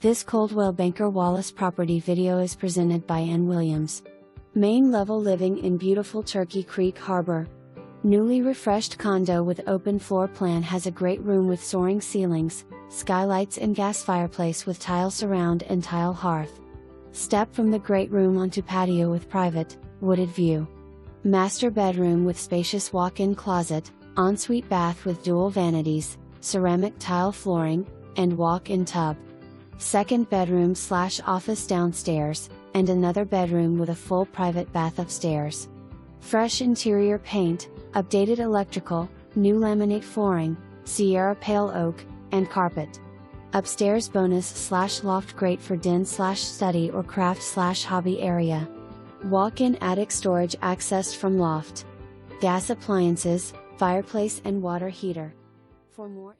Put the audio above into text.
This Coldwell Banker Wallace property video is presented by Ann Williams. Main level living in beautiful Turkey Creek Harbor. Newly refreshed condo with open floor plan has a great room with soaring ceilings, skylights and gas fireplace with tile surround and tile hearth. Step from the great room onto patio with private, wooded view. Master bedroom with spacious walk-in closet, ensuite bath with dual vanities, ceramic tile flooring, and walk-in tub. Second bedroom / office downstairs, and another bedroom with a full private bath upstairs. Fresh interior paint, updated electrical, new laminate flooring, Sierra pale oak, and carpet. Upstairs bonus / loft great for den / study or craft / hobby area. Walk-in attic storage accessed from loft. Gas appliances, fireplace and water heater. For more